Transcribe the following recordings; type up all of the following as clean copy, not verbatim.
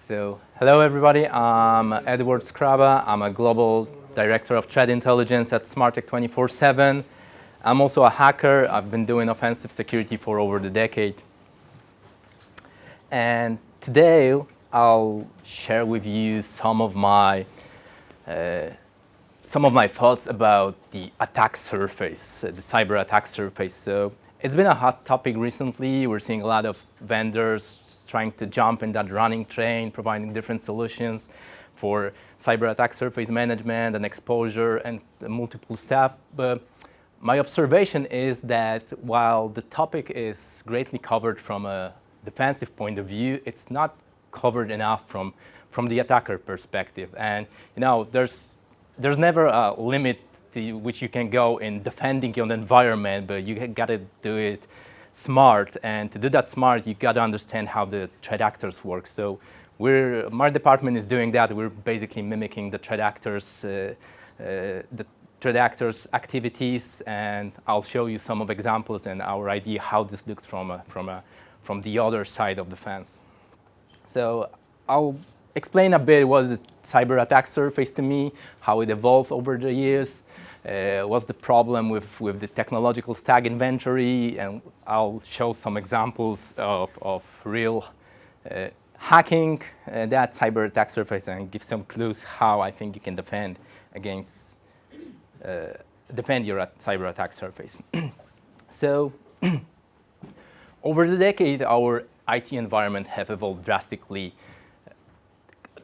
So, hello everybody, I'm Edward Skraba. I'm a global director of threat intelligence at Smarttech 24/7. I'm also a hacker. I've been doing offensive security for over a decade. And today I'll share with you some of my thoughts about the attack surface, the cyber attack surface. So it's been a hot topic recently. We're seeing a lot of vendors trying to jump in that running train, providing different solutions for cyber attack surface management and exposure and multiple staff. But my observation is that while the topic is greatly covered from a defensive point of view, it's not covered enough from the attacker perspective. And there's never a limit to which you can go in defending your environment, but you gotta do it smart. And to do that smart, you gotta understand how the threat actors work. So my department is doing that. We're basically mimicking the threat actors activities, and I'll show you some of examples and our idea how this looks from the other side of the fence. So I'll explain a bit what is the cyber attack surface to me, how it evolved over the years, what's the problem with the technological stack inventory, and I'll show some examples of real hacking that cyber attack surface and give some clues how I think you can defend your cyber attack surface. So over the decade, our IT environment have evolved drastically.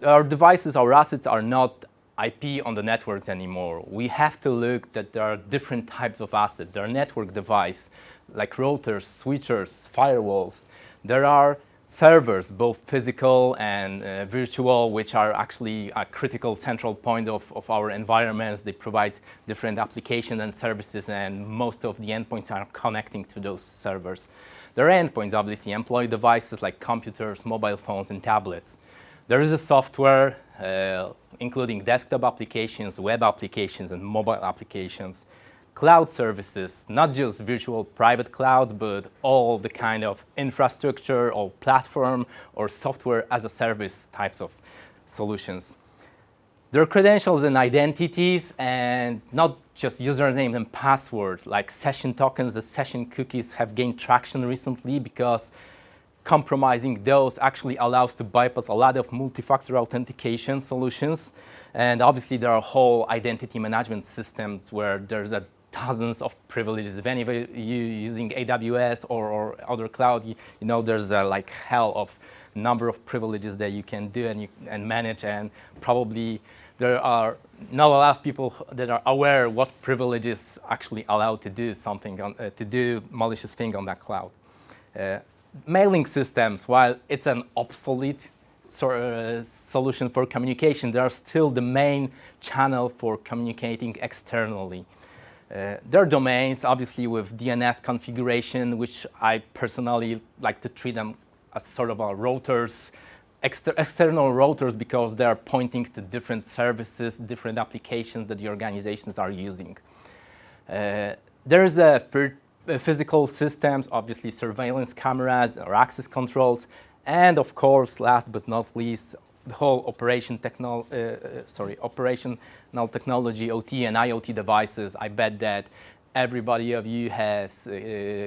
Our devices, our assets are not IP on the networks anymore. We have to look that there are different types of assets. There are network devices like routers, switchers, firewalls. There are servers, both physical and virtual, which are actually a critical central point of our environments. They provide different applications and services, and most of the endpoints are connecting to those servers. There are endpoints, obviously, employee devices like computers, mobile phones, and tablets. There is a software, including desktop applications, web applications, and mobile applications. Cloud services, not just virtual private clouds, but all the kind of infrastructure or platform or software as a service types of solutions. There are credentials and identities, and not just username and password, like session tokens. The session cookies have gained traction recently because compromising those actually allows to bypass a lot of multi-factor authentication solutions. And obviously there are whole identity management systems where there's dozens of privileges. If any of you using AWS or other cloud, there's like hell of number of privileges that you can do and manage, and probably there are not a lot of people that are aware what privileges actually allow to do something, to do malicious thing on that cloud. Mailing systems, while it's an obsolete solution for communication, they are still the main channel for communicating externally. There are domains, obviously, with DNS configuration, which I personally like to treat them as sort of routers, external routers, because they are pointing to different services, different applications that the organizations are using. There's physical systems, obviously surveillance cameras or access controls, and of course, last but not least, the whole operational technology, OT and IoT devices. I bet that everybody of you has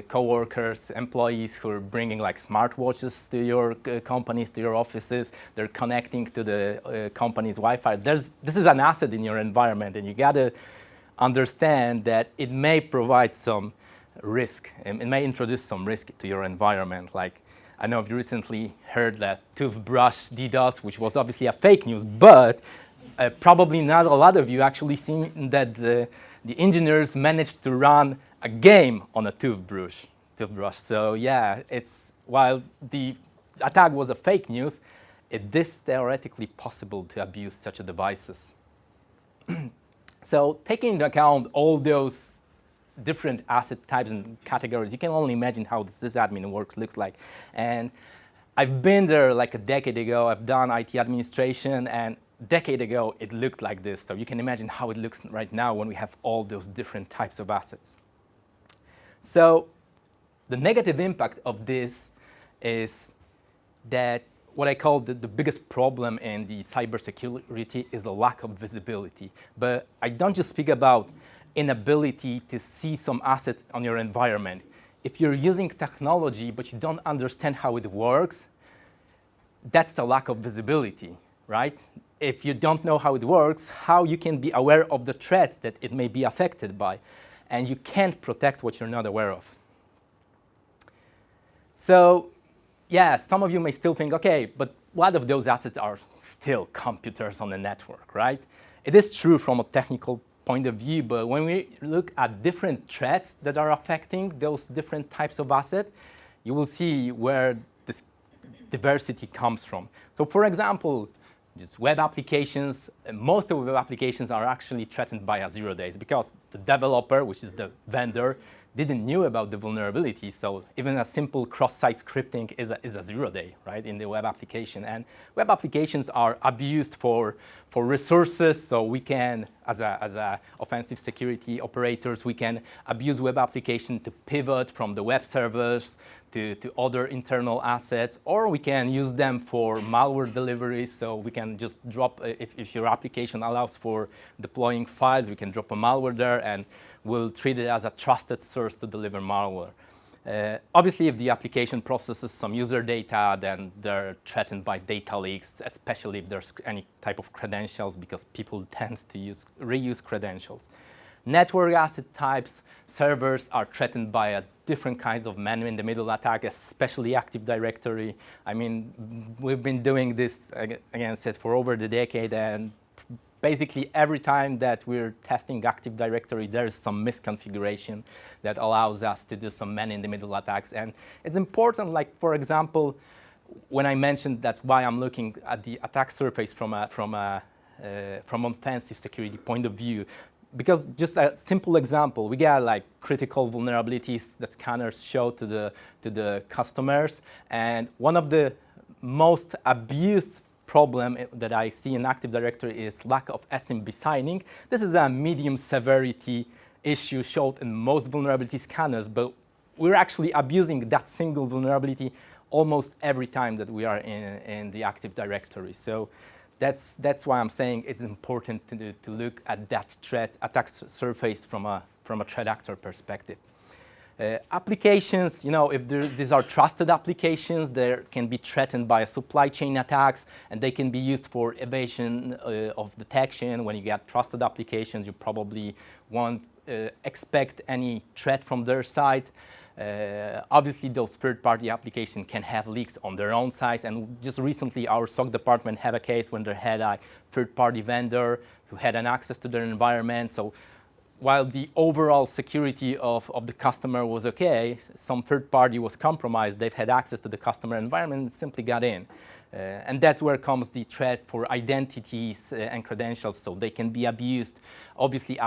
co-workers, employees who are bringing like smartwatches to your companies, to your offices. They're connecting to the company's Wi-Fi. This is an asset in your environment, and you gotta understand that it may provide some risk, and it may introduce some risk to your environment. Like, I know you recently heard that toothbrush DDoS, which was obviously a fake news, but probably not a lot of you actually seen that the engineers managed to run a game on a toothbrush. So yeah, while the attack was a fake news, it is theoretically possible to abuse such devices. So taking into account all those different asset types and categories, you can only imagine how the sysadmin work looks like. And I've been there like a decade ago. I've done IT administration, and a decade ago it looked like this. So you can imagine how it looks right now when we have all those different types of assets. So the negative impact of this is that what I call the biggest problem in the cybersecurity is a lack of visibility. But I don't just speak about inability to see some asset on your environment. If you're using technology but you don't understand how it works, that's the lack of visibility, right? If you don't know how it works, how you can be aware of the threats that it may be affected by, and you can't protect what you're not aware of. So, yeah, some of you may still think, okay, but a lot of those assets are still computers on the network, right? It is true from a technical point of view, but when we look at different threats that are affecting those different types of assets, you will see where this diversity comes from. So, for example, just web applications, most of web applications are actually threatened by a 0 days because the developer, which is the vendor, didn't know about the vulnerability. So even a simple cross-site scripting is a 0 day, right, in the web application. And web applications are abused for resources. So we can, as a offensive security operators, we can abuse web application to pivot from the web servers to other internal assets, or we can use them for malware delivery. So we can just drop, if your application allows for deploying files, we can drop a malware there and we'll treat it as a trusted source to deliver malware. Obviously, if the application processes some user data, then they're threatened by data leaks, especially if there's any type of credentials, because people tend to reuse credentials. Network asset types, servers are threatened by a different kinds of man-in-the-middle attack, especially Active Directory. I mean, we've been doing this, again, said for over the decade, and basically every time that we're testing Active Directory, there's some misconfiguration that allows us to do some man-in-the-middle attacks. And it's important, like, for example, when I mentioned that's why I'm looking at the attack surface from offensive security point of view, because just a simple example, we got like critical vulnerabilities that scanners show to the customers, and one of the most abused problem that I see in Active Directory is lack of SMB signing. This is a medium severity issue shown in most vulnerability scanners, but we're actually abusing that single vulnerability almost every time that we are in the Active Directory. So that's why I'm saying it's important to look at that threat attack surface from a threat actor perspective. Applications, if these are trusted applications, they can be threatened by supply chain attacks, and they can be used for evasion of detection. When you get trusted applications, you probably won't expect any threat from their side. Obviously, those third-party applications can have leaks on their own side, and just recently, our SOC department had a case when they had a third-party vendor who had an access to their environment. So while the overall security of the customer was okay, some third party was compromised. They've had access to the customer environment and simply got in. And that's where comes the threat for identities and credentials, so they can be abused. Obviously,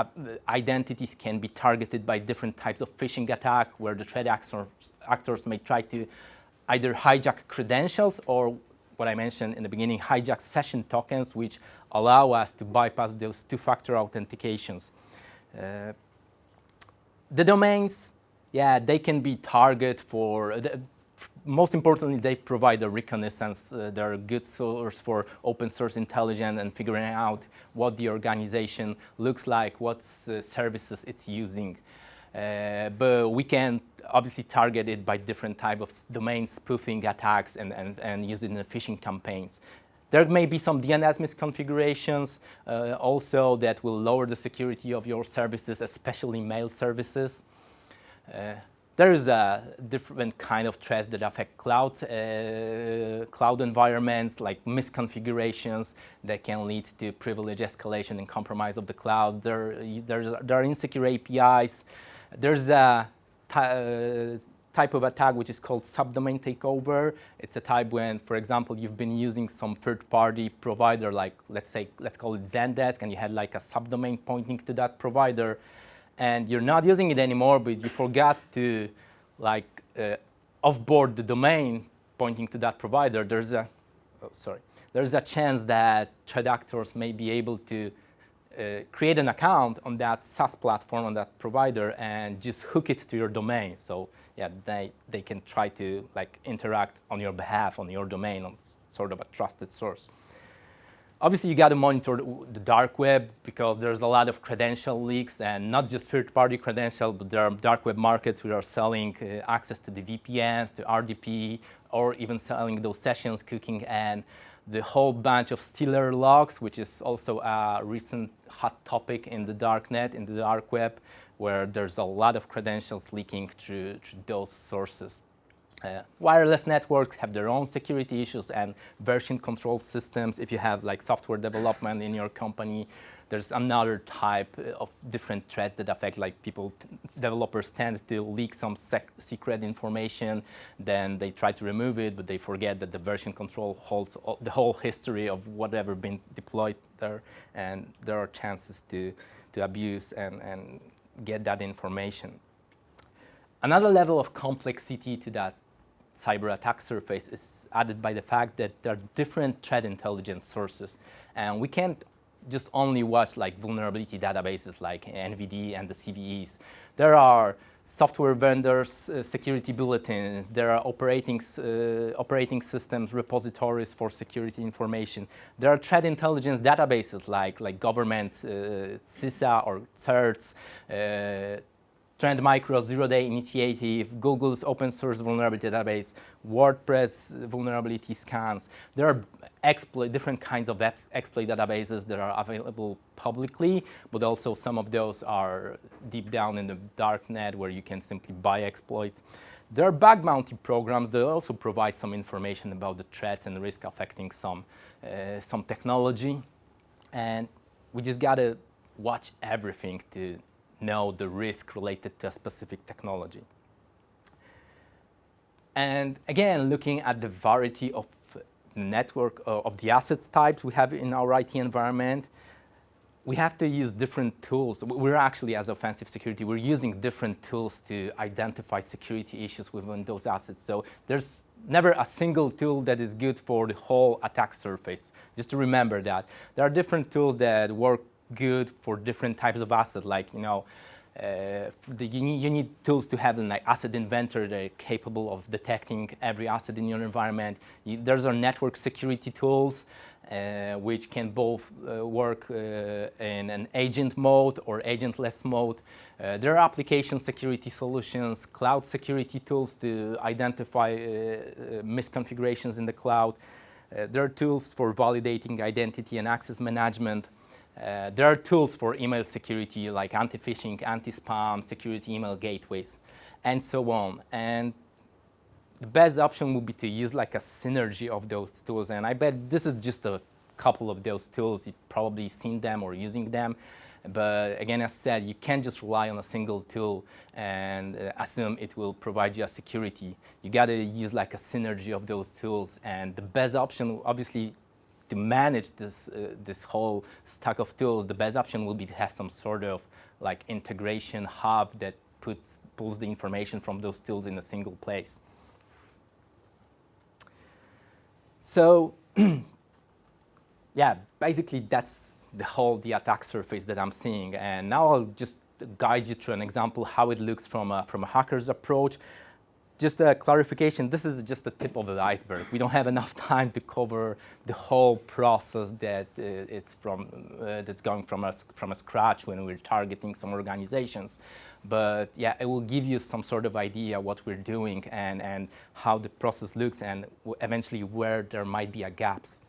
identities can be targeted by different types of phishing attack, where the threat actors may try to either hijack credentials or, what I mentioned in the beginning, hijack session tokens, which allow us to bypass those two-factor authentications. The domains, yeah, they can be target for, most importantly, they provide a reconnaissance. They're a good source for open source intelligence and figuring out what the organization looks like, what services it's using. But we can obviously target it by different type of domain spoofing attacks and use it in the phishing campaigns. There may be some DNS misconfigurations also that will lower the security of your services, especially mail services. There is a different kind of threats that affect cloud environments, like misconfigurations that can lead to privilege escalation and compromise of the cloud. There are insecure APIs. There's a type of attack which is called subdomain takeover. It's a type when, for example, you've been using some third-party provider, like let's call it Zendesk, and you had like a subdomain pointing to that provider, and you're not using it anymore, but you forgot to offboard the domain pointing to that provider. There's a chance that threat actors may be able to create an account on that SaaS platform, on that provider, and just hook it to your domain. So yeah, they can try to interact on your behalf on your domain sort of a trusted source. Obviously, you got to monitor the dark web because there's a lot of credential leaks, and not just third-party credentials, but there are dark web markets who are selling access to the VPNs, to RDP, or even selling those sessions cooking, and the whole bunch of Stealer logs, which is also a recent hot topic in the dark net, in the dark web, where there's a lot of credentials leaking through those sources. Wireless networks have their own security issues and version control systems. If you have like software development in your company, there's another type of different threats that affect like developers tend to leak some secret information, then they try to remove it, but they forget that the version control holds the whole history of whatever been deployed there, and there are chances to abuse and get that information. Another level of complexity to that cyber attack surface is added by the fact that there are different threat intelligence sources, and we can't just only watch like vulnerability databases like NVD and the CVEs. There are software vendors, security bulletins, there are operating systems repositories for security information. There are threat intelligence databases like government, CISA or CERTs, Trend Micro Zero Day Initiative, Google's open source vulnerability database, WordPress vulnerability scans. There are different kinds of exploit databases that are available publicly, but also some of those are deep down in the dark net where you can simply buy exploits. There are bug bounty programs that also provide some information about the threats and risk affecting some technology. And we just gotta watch everything to know the risk related to a specific technology. And again, looking at the variety of network of the assets types we have in our IT environment, we have to use different tools. We're actually, as offensive security, we're using different tools to identify security issues within those assets. So there's never a single tool that is good for the whole attack surface. Just to remember that. There are different tools that work good for different types of assets, like, you need tools to have an asset inventory that are capable of detecting every asset in your environment. There's our network security tools, which can both work in an agent mode or agentless mode. There are application security solutions, cloud security tools to identify misconfigurations in the cloud. There are tools for validating identity and access management. There are tools for email security like anti-phishing, anti-spam, security email gateways, and so on. And the best option would be to use like a synergy of those tools. And I bet this is just a couple of those tools. You've probably seen them or using them. But again, as I said, you can't just rely on a single tool and assume it will provide you a security. You got to use like a synergy of those tools. And the best option, obviously, to manage this whole stack of tools, the best option will be to have some sort of like integration hub that pulls the information from those tools in a single place. So yeah, basically that's the attack surface that I'm seeing. And now I'll just guide you through an example how it looks from a hacker's approach. Just a clarification, this is just the tip of the iceberg. We don't have enough time to cover the whole process that that's going from scratch when we're targeting some organizations. But yeah, it will give you some sort of idea what we're doing and how the process looks and eventually where there might be gaps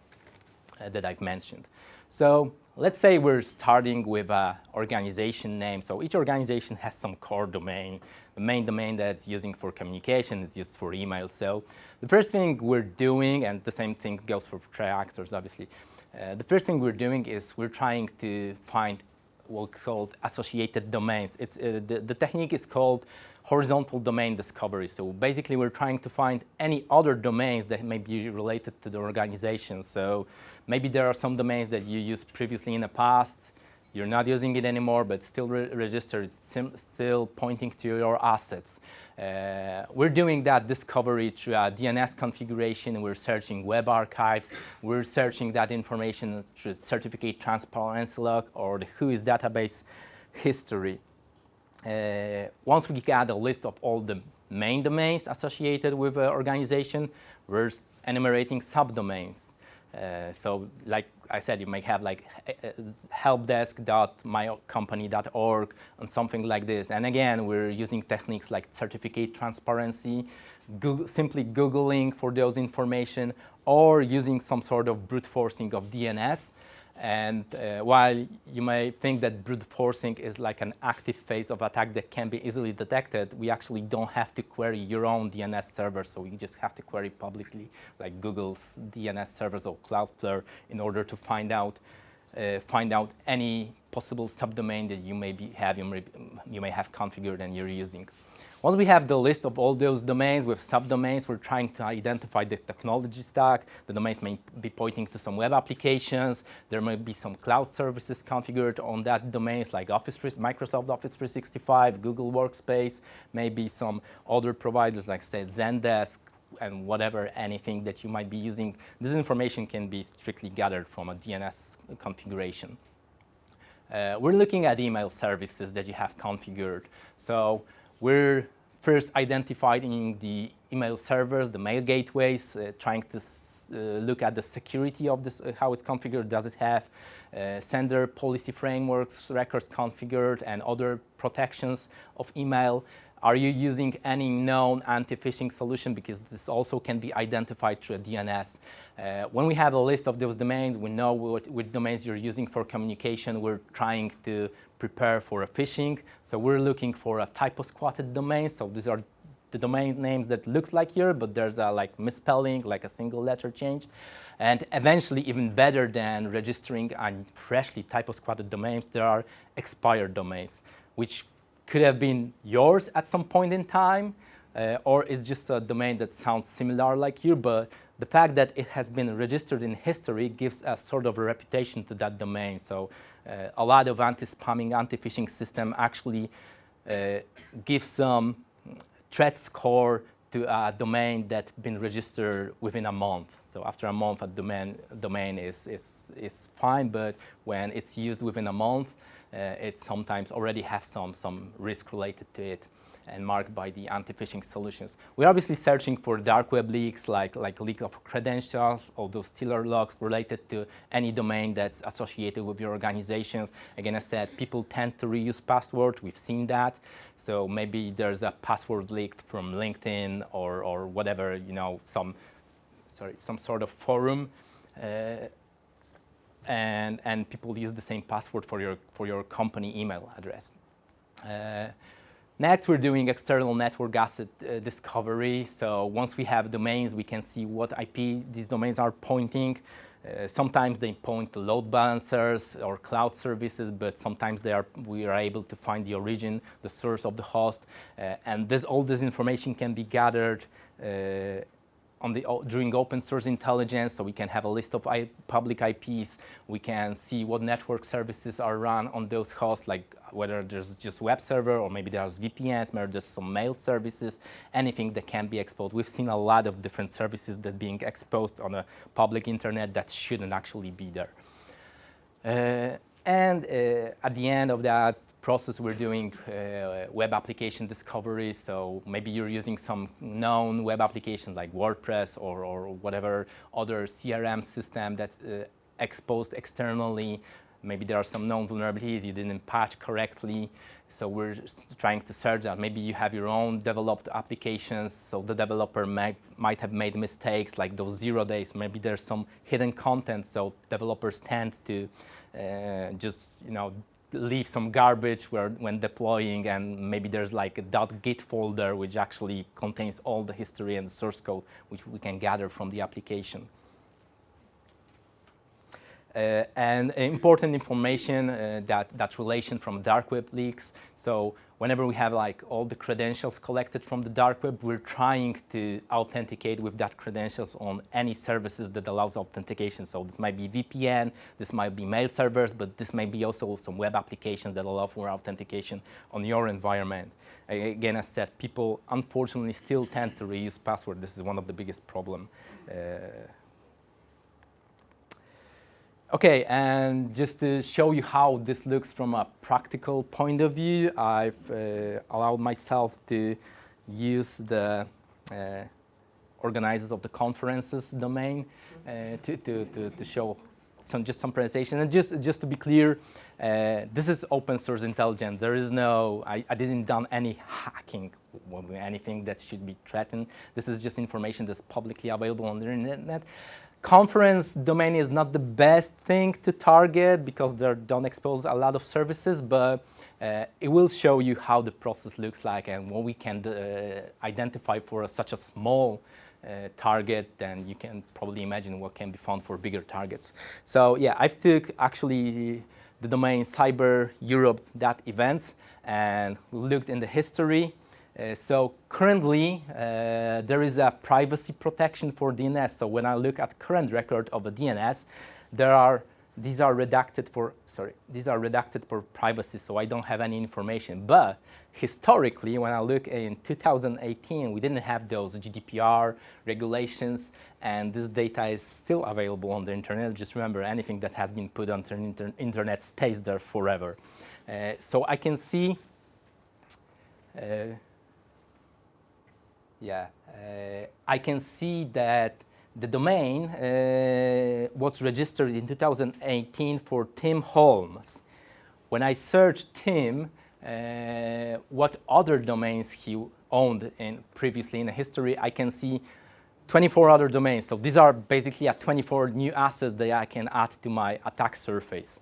that I've mentioned. So let's say we're starting with an organization name. So each organization has some core domain. The main domain that's using for communication is used for email. So the first thing we're doing, and the same thing goes for threat actors, obviously. The first thing we're doing is we're trying to find what's called associated domains. The technique is called horizontal domain discovery. So basically, we're trying to find any other domains that may be related to the organization. So maybe there are some domains that you used previously in the past. You're not using it anymore, but still registered. It's still pointing to your assets. We're doing that discovery through a DNS configuration. We're searching web archives. We're searching that information through certificate transparency log or the WHOIS database history. Once we get a list of all the main domains associated with an organization, we're enumerating subdomains. So like I said, you might have like helpdesk.mycompany.org and something like this. And again, we're using techniques like certificate transparency, simply Googling for those information, or using some sort of brute forcing of DNS. And while you may think that brute forcing is like an active phase of attack that can be easily detected, we actually don't have to query your own DNS server, so you just have to query publicly, like Google's DNS servers or Cloudflare, in order to find out any possible subdomain that you may have configured and you're using. Once we have the list of all those domains with subdomains, we're trying to identify the technology stack. The domains may be pointing to some web applications. There may be some cloud services configured on that domains like Microsoft Office 365, Google Workspace, maybe some other providers like, say, Zendesk, and whatever, anything that you might be using. This information can be strictly gathered from a DNS configuration. We're looking at email services that you have configured. So we're first identifying the email servers, the mail gateways, trying to look at the security of this, how it's configured. Does it have sender policy frameworks, records configured, and other protections of email? Are you using any known anti-phishing solution? Because this also can be identified through a DNS. When we have a list of those domains, we know which domains you're using for communication. We're trying to prepare for a phishing. So we're looking for a typo-squatted domain. So these are the domain names that looks like here, but there's a like misspelling, like a single letter changed. And eventually, even better than registering on freshly typo-squatted domains, there are expired domains, which could have been yours at some point in time, or it's just a domain that sounds similar like you, but the fact that it has been registered in history gives a sort of a reputation to that domain. So a lot of anti-spamming, anti-phishing system actually gives some threat score to a domain that's been registered within a month. So after a month, a domain is fine, but when it's used within a month, it sometimes already has some risk related to it and marked by the anti-phishing solutions. We're obviously searching for dark web leaks, like leak of credentials, or those Stealer logs related to any domain that's associated with your organizations. Again, I said, people tend to reuse passwords. We've seen that. So maybe there's a password leaked from LinkedIn or whatever, some sort of forum. And people use the same password for your company email address. Next, we're doing external network asset discovery. So once we have domains, we can see what IP these domains are pointing. Sometimes they point to load balancers or cloud services, but sometimes we are able to find the origin, the source of the host, and all this information can be gathered during open source intelligence, so we can have a list of public IPs. We can see what network services are run on those hosts, like whether there's just web server or maybe there's VPNs, maybe there's some mail services, anything that can be exposed. We've seen a lot of different services that being exposed on a public internet that shouldn't actually be there. And at the end of that process, we're doing web application discovery. So maybe you're using some known web application like WordPress or whatever other CRM system that's exposed externally. Maybe there are some known vulnerabilities you didn't patch correctly. So we're trying to search that. Maybe you have your own developed applications, so the developer might have made mistakes like those 0 days. Maybe there's some hidden content, so developers tend to just leave some garbage when deploying, and maybe there's like a .git folder which actually contains all the history and the source code which we can gather from the application. And important information, that relation from dark web leaks. So whenever we have like all the credentials collected from the dark web, we're trying to authenticate with that credentials on any services that allows authentication. So this might be VPN, this might be mail servers, but this may be also some web applications that allow for authentication on your environment. Again, as said, people unfortunately still tend to reuse passwords. This is one of the biggest problems. Okay, and just to show you how this looks from a practical point of view, I've allowed myself to use the organizers of the conferences domain to show some presentation. And just to be clear, this is open source intelligence. There is no, I didn't done any hacking, anything that should be threatened. This is just information that's publicly available on the internet. Conference domain is not the best thing to target because they don't expose a lot of services, but it will show you how the process looks like and what we can identify for such a small target, then you can probably imagine what can be found for bigger targets. So yeah, I've took actually the domain cybereurope.events and looked in the history. So currently there is a privacy protection for DNS. So when I look at current record of a DNS, these are redacted for privacy, so I don't have any information. But historically, when I look in 2018, we didn't have those GDPR regulations, and this data is still available on the internet. Just remember, anything that has been put on the internet stays there forever. So I can see, I can see that the domain was registered in 2018 for Tim Holmes. When I searched Tim, what other domains he owned previously in the history, I can see 24 other domains. So these are basically 24 new assets that I can add to my attack surface.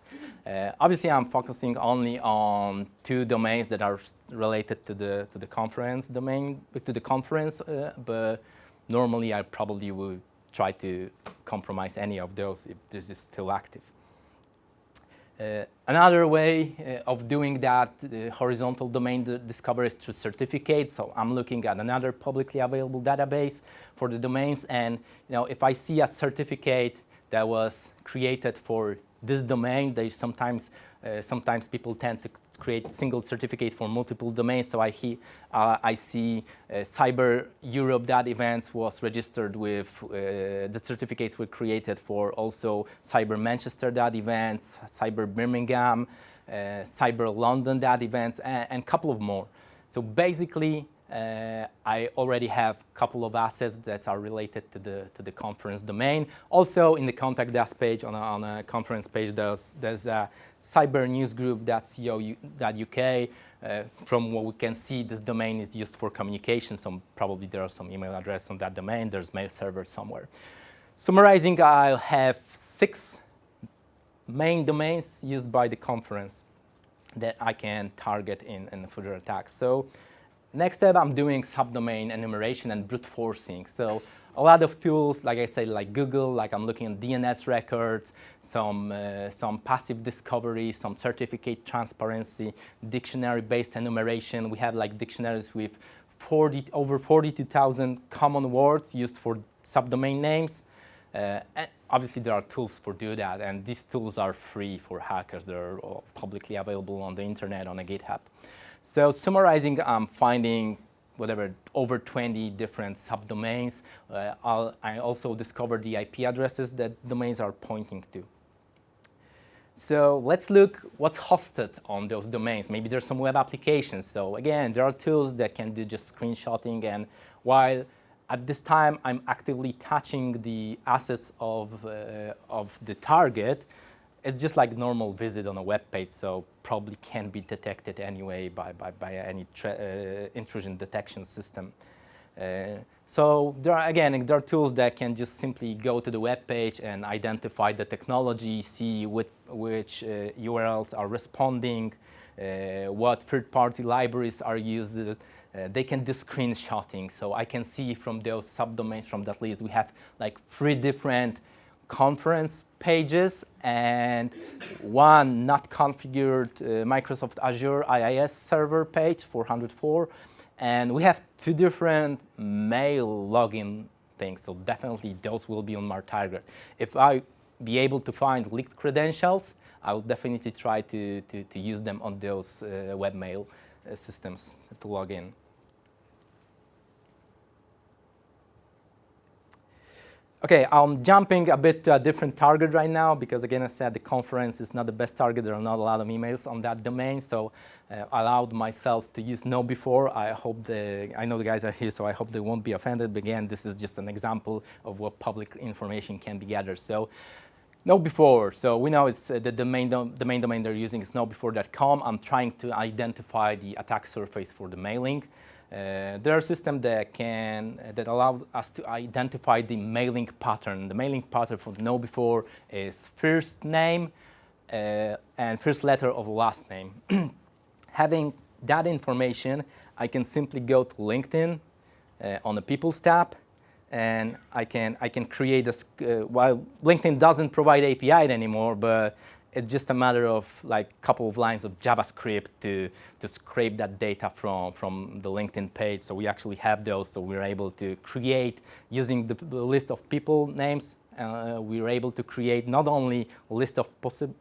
Obviously, I'm focusing only on 2 domains that are related to the conference domain, to the conference, but normally I probably would try to compromise any of those if this is still active. Another way of doing that horizontal domain discovery is through certificates. So I'm looking at another publicly available database for the domains, and if I see a certificate that was created for this domain, there's sometimes people tend to create single certificate for multiple domains. So I see cybereurope.events was registered with, the certificates were created for also cybermanchester.events, cyberbirmingham, cyberlondon.events, and a couple of more. So basically, I already have a couple of assets that are related to the conference domain. Also, in the contact us page on a conference page, there's a cybernewsgroup.co.uk. From what we can see, this domain is used for communication. So probably there are some email addresses on that domain. There's mail server somewhere. Summarizing, I'll have 6 main domains used by the conference that I can target in further attacks. So next step, I'm doing subdomain enumeration and brute forcing. So a lot of tools, like I said, like Google, like I'm looking at DNS records, some passive discovery, some certificate transparency, dictionary-based enumeration. We have like dictionaries with over 42,000 common words used for subdomain names. And obviously, there are tools for do that, and these tools are free for hackers. They're all publicly available on the internet on a GitHub. So summarizing, I'm finding over 20 different subdomains. I also discovered the IP addresses that domains are pointing to. So let's look what's hosted on those domains. Maybe there's some web applications. So again, there are tools that can do just screenshotting, and while at this time I'm actively touching the assets of the target, it's just like normal visit on a web page, so probably can be detected anyway by any intrusion detection system. So there are tools that can just simply go to the web page and identify the technology, see which URLs are responding, what third-party libraries are used. They can do screenshotting, so I can see from those subdomains from that list we have like 3 different conference pages and 1 not configured Microsoft Azure IIS server page 404, and we have 2 different mail login things. So definitely those will be on my target. If I be able to find leaked credentials, I will definitely try to use them on those webmail systems to log in. Okay, I'm jumping a bit to a different target right now because, again, I said the conference is not the best target. There are not a lot of emails on that domain, so I allowed myself to use know before. I know the guys are here, so I hope they won't be offended. But again, this is just an example of what public information can be gathered. So, know before. So we know it's the main domain they're using is knowbefore.com. I'm trying to identify the attack surface for the mailing. There are systems that allow us to identify the mailing pattern. The mailing pattern for know before is first name and first letter of last name. Having that information, I can simply go to LinkedIn on the People's tab, and I can create a. While LinkedIn doesn't provide API anymore, but it's just a matter of like a couple of lines of JavaScript to scrape that data from the LinkedIn page. So we actually have those. So we're able to create, using the list of people names, we're able to create not only a list of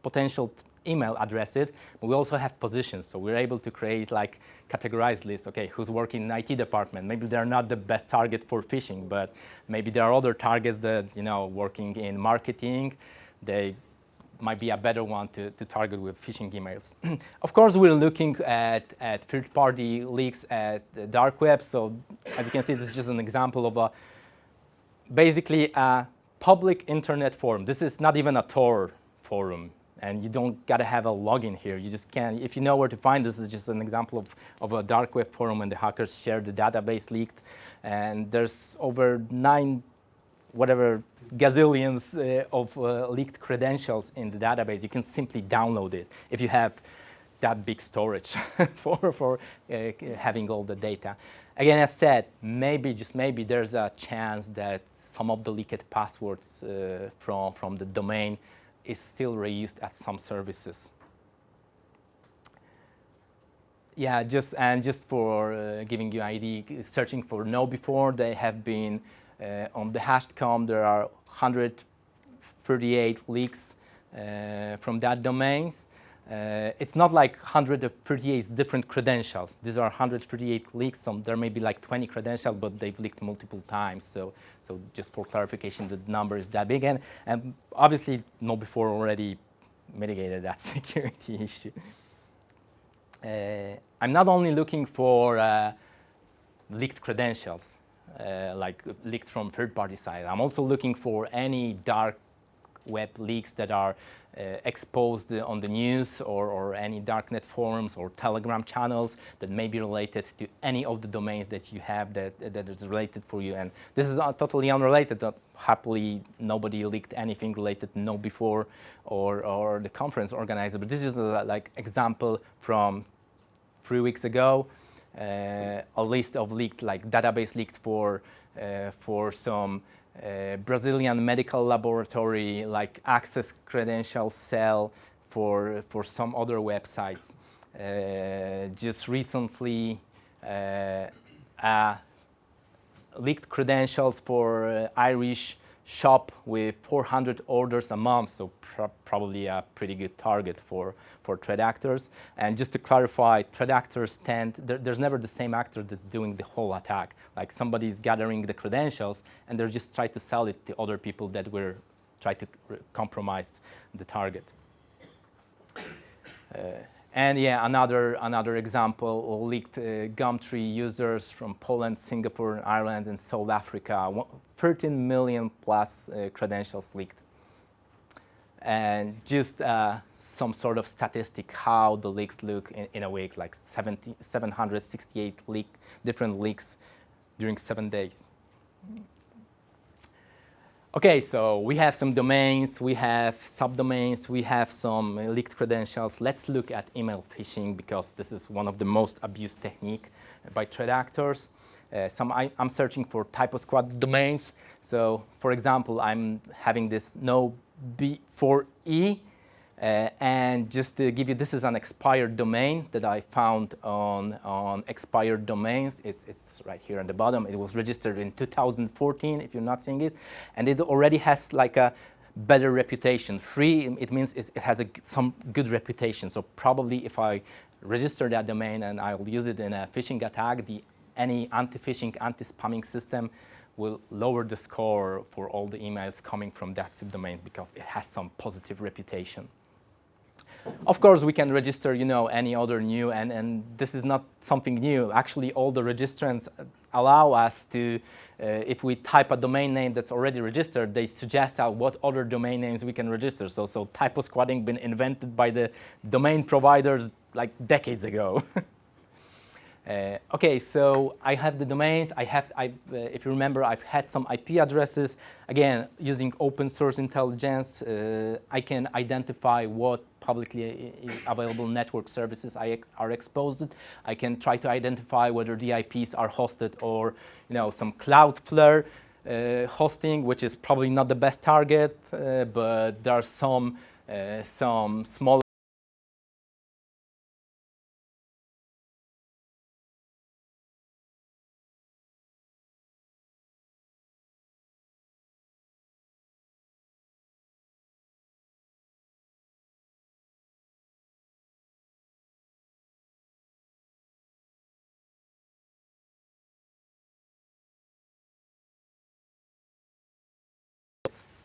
potential email addresses, but we also have positions. So we're able to create like categorized lists. Okay, who's working in IT department? Maybe they're not the best target for phishing, but maybe there are other targets that, working in marketing, they might be a better one to target with phishing emails. Of course, we're looking at third-party leaks at the dark web. So as you can see, this is just an example of basically a public internet forum. This is not even a Tor forum, and you don't gotta have a login here. You just can, if you know where to find this, is just an example of a dark web forum, and the hackers shared the database leaked, and there's over gazillions of leaked credentials in the database. You can simply download it if you have that big storage for having all the data. Again, as said, maybe, just maybe, there's a chance that some of the leaked passwords from the domain is still reused at some services. Yeah, just for giving you an idea, searching for know before, they have been on the hash.com, there are 138 leaks from that domains. It's not like 138 different credentials. These are 138 leaks. There may be like 20 credentials, but they've leaked multiple times. So just for clarification, the number is that big. And obviously, know before already mitigated that security issue. I'm not only looking for leaked credentials, like leaked from third-party side. I'm also looking for any dark web leaks that are exposed on the news or any darknet forums or Telegram channels that may be related to any of the domains that you have that is related for you. And this is totally unrelated. Happily, nobody leaked anything related to know before or the conference organizer. But this is like example from 3 weeks ago. A list of leaked, like database leaked for some Brazilian medical laboratory, like access credential cell for some other websites. Just recently, leaked credentials for Irish shop with 400 orders a month, so probably a pretty good target for threat actors. And just to clarify, threat actors there's never the same actor that's doing the whole attack. Like somebody's gathering the credentials and they're just trying to sell it to other people that were trying to compromise the target. And yeah, another example, leaked Gumtree users from Poland, Singapore, Ireland, and South Africa. 13 million plus credentials leaked. And just some sort of statistic how the leaks look in a week, like 768 different leaks during 7 days. Okay, so we have some domains, we have subdomains, we have some leaked credentials. Let's look at email phishing because this is one of the most abused technique by threat actors. I'm searching for typo squad domains. So, for example, I'm having this no B4E, and just to give you, this is an expired domain that I found on expired domains. It's right here at the bottom. It was registered in 2014, if you're not seeing it, and it already has like a better reputation. Free, it means it has some good reputation. So probably if I register that domain and I'll use it in a phishing attack, any anti-phishing, anti-spamming system will lower the score for all the emails coming from that subdomain because it has some positive reputation. Of course, we can register, any other new, and this is not something new. Actually, all the registrants allow us to, if we type a domain name that's already registered, they suggest what other domain names we can register. So typo squatting been invented by the domain providers like decades ago. Okay, so I have the domains. If you remember, I've had some IP addresses. Again, using open source intelligence, I can identify what publicly available network services are exposed. I can try to identify whether the IPs are hosted or, some Cloudflare hosting, which is probably not the best target, but there are some small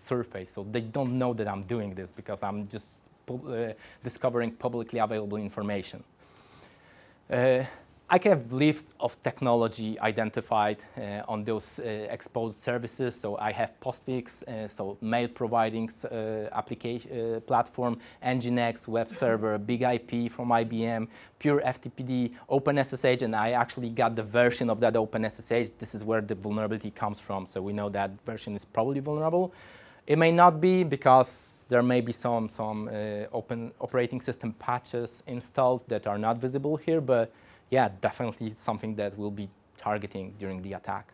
surface, so they don't know that I'm doing this because I'm just discovering publicly available information. I have lists of technology identified on those exposed services. So I have Postfix, so mail providing application platform, Nginx, web server, Big IP from IBM, pure FTPD, OpenSSH, and I actually got the version of that OpenSSH. This is where the vulnerability comes from, so we know that version is probably vulnerable. It may not be because there may be some open operating system patches installed that are not visible here, but yeah, definitely something that we'll be targeting during the attack.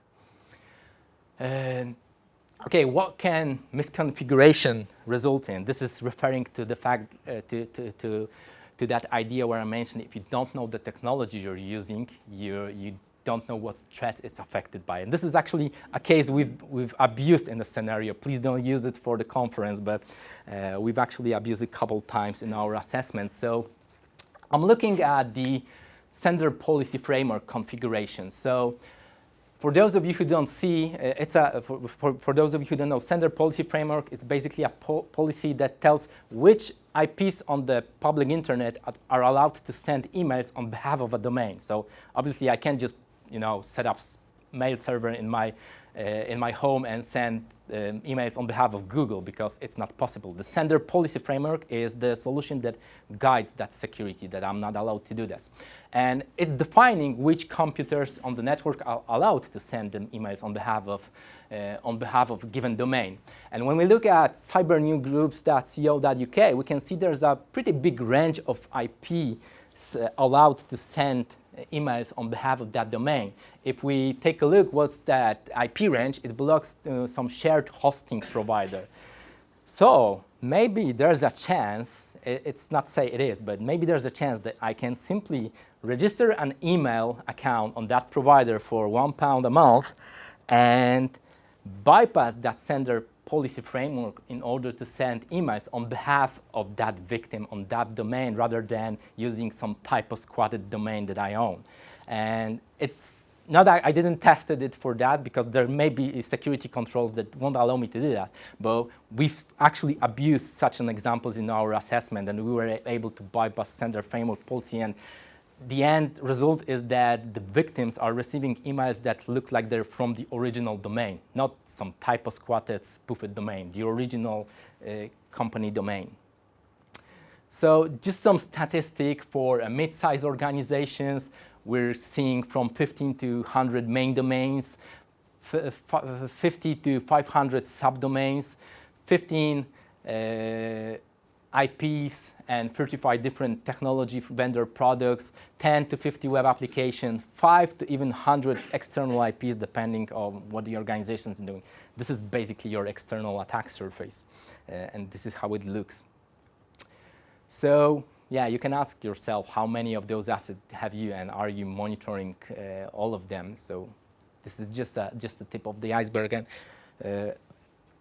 Okay, what can misconfiguration result in? This is referring to the fact, to that idea where I mentioned if you don't know the technology you're using, you don't know what threat it's affected by. And this is actually a case we've abused in the scenario. Please don't use it for the conference, but we've actually abused it a couple times in our assessment. So I'm looking at the sender policy framework configuration. So for those of you who don't see, for those of you who don't know, sender policy framework is basically a policy that tells which IPs on the public internet are allowed to send emails on behalf of a domain. So obviously I can't just set up mail server in my home and send emails on behalf of Google because it's not possible. The sender policy framework is the solution that guides that security, that I'm not allowed to do this. And it's defining which computers on the network are allowed to send them emails on behalf of a given domain. And when we look at cybernewsgroups.co.uk, we can see there's a pretty big range of IPs allowed to send emails on behalf of that domain. If we take a look, what's that IP range? It belongs to some shared hosting provider. So maybe there's a chance, it's not say it is, but maybe there's a chance that I can simply register an email account on that provider for £1 a month and bypass that sender policy framework in order to send emails on behalf of that victim on that domain rather than using some typo squatted domain that I own. And it's not that I didn't test it for that because there may be security controls that won't allow me to do that, but we've actually abused such an examples in our assessment and we were able to bypass sender framework policy, and the end result is that the victims are receiving emails that look like they're from the original domain, not some typo squatted spoofed domain, the original company domain. So just some statistic for mid-sized organizations, we're seeing from 15 to 100 main domains, 50 to 500 subdomains, 15 IPs and 35 different technology vendor products, 10 to 50 web applications, 5 to even 100 external IPs depending on what the organization is doing. This is basically your external attack surface, and this is how it looks. So yeah, you can ask yourself how many of those assets have you and are you monitoring all of them. So this is just the tip of the iceberg. And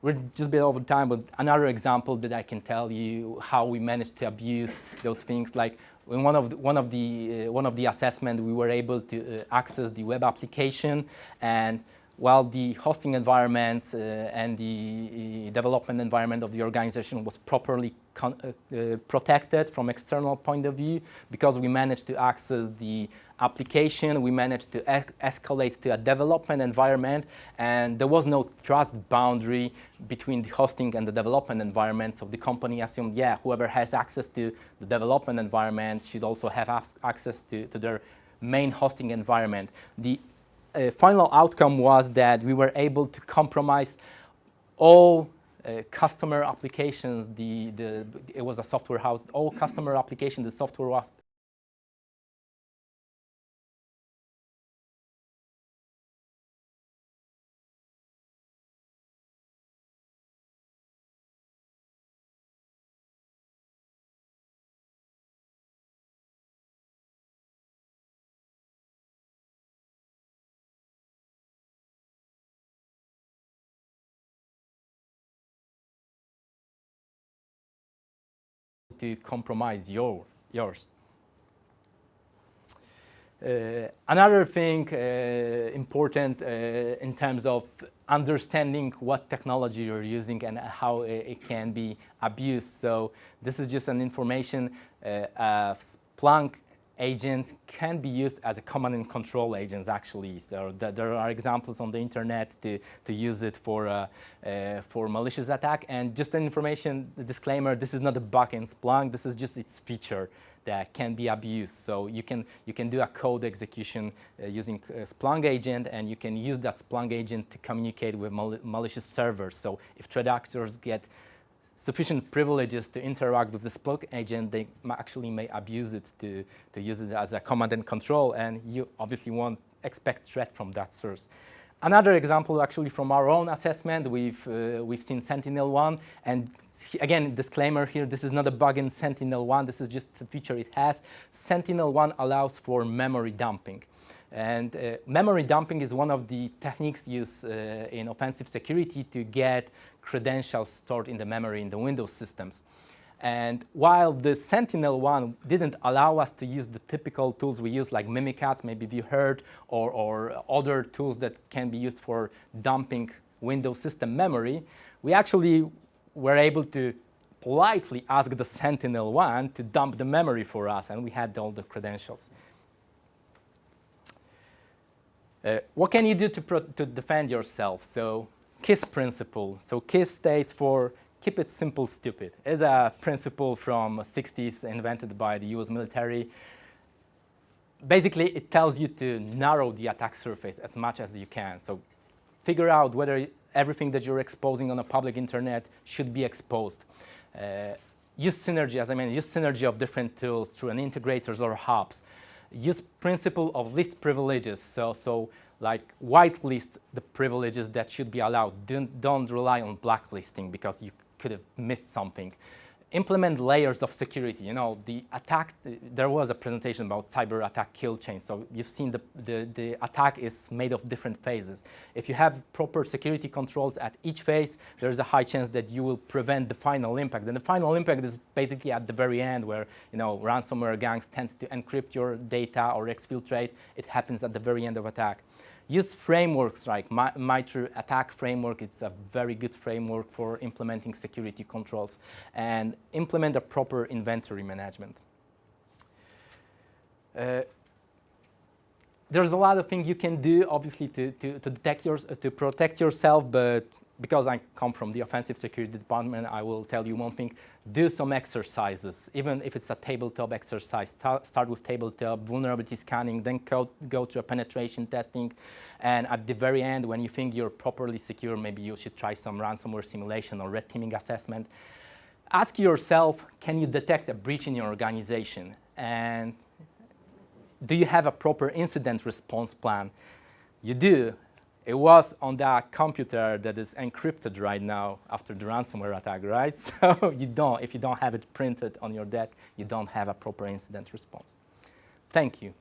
we're just a bit over time, but another example that I can tell you how we managed to abuse those things. Like in one of the assessment, we were able to access the web application, and while the hosting environments and the development environment of the organization was properly protected from external point of view, because we managed to access the application, we managed to escalate to a development environment, and there was no trust boundary between the hosting and the development environment. So the company assumed, yeah, whoever has access to the development environment should also have access to their main hosting environment. The final outcome was that we were able to compromise all customer applications. It was a software house. All customer applications, the software was to compromise yours. Another thing important in terms of understanding what technology you're using and how it can be abused. So this is just an information. Splunk agents can be used as a command and control agents, actually. So there are examples on the internet to use it for malicious attack. And just an information, the disclaimer, this is not a bug in Splunk, this is just its feature that can be abused. So you can do a code execution using a Splunk agent, and you can use that Splunk agent to communicate with malicious servers. So if threat actors get sufficient privileges to interact with the Splunk agent, they actually may abuse it to use it as a command and control, and you obviously won't expect threat from that source. Another example, actually, from our own assessment, we've seen Sentinel-1, and again, disclaimer here, this is not a bug in Sentinel-1, this is just a feature it has. Sentinel-1 allows for memory dumping. And memory dumping is one of the techniques used in offensive security to get credentials stored in the memory in the Windows systems. And while the Sentinel-1 didn't allow us to use the typical tools we use, like Mimikatz, maybe you heard, or other tools that can be used for dumping Windows system memory, we actually were able to politely ask the Sentinel-1 to dump the memory for us, and we had all the credentials. What can you do to defend yourself? So KISS principle. So KISS states for keep it simple, stupid. It's a principle from the 60s invented by the US military. Basically, it tells you to narrow the attack surface as much as you can. So figure out whether everything that you're exposing on a public internet should be exposed. Use synergy, as I mentioned, use synergy of different tools through an integrators or hubs. Use principle of least privileges. So like whitelist the privileges that should be allowed. Don't rely on blacklisting because you could have missed something. Implement layers of security. You know, the attack, there was a presentation about cyber attack kill chain. So you've seen the attack is made of different phases. If you have proper security controls at each phase, there's a high chance that you will prevent the final impact. And the final impact is basically at the very end where, you know, ransomware gangs tend to encrypt your data or exfiltrate. It happens at the very end of attack. Use frameworks like MITRE ATT&CK framework. It's a very good framework for implementing security controls, and implement a proper inventory management. There's a lot of things you can do, obviously, to protect yourself, but because I come from the offensive security department, I will tell you one thing: do some exercises, even if it's a tabletop exercise. Start with tabletop, vulnerability scanning, then go to a penetration testing, and at the very end, when you think you're properly secure, maybe you should try some ransomware simulation or red teaming assessment. Ask yourself, can you detect a breach in your organization? And do you have a proper incident response plan? You do. It was on that computer that is encrypted right now after the ransomware attack, right? So if you don't have it printed on your desk, you don't have a proper incident response. Thank you.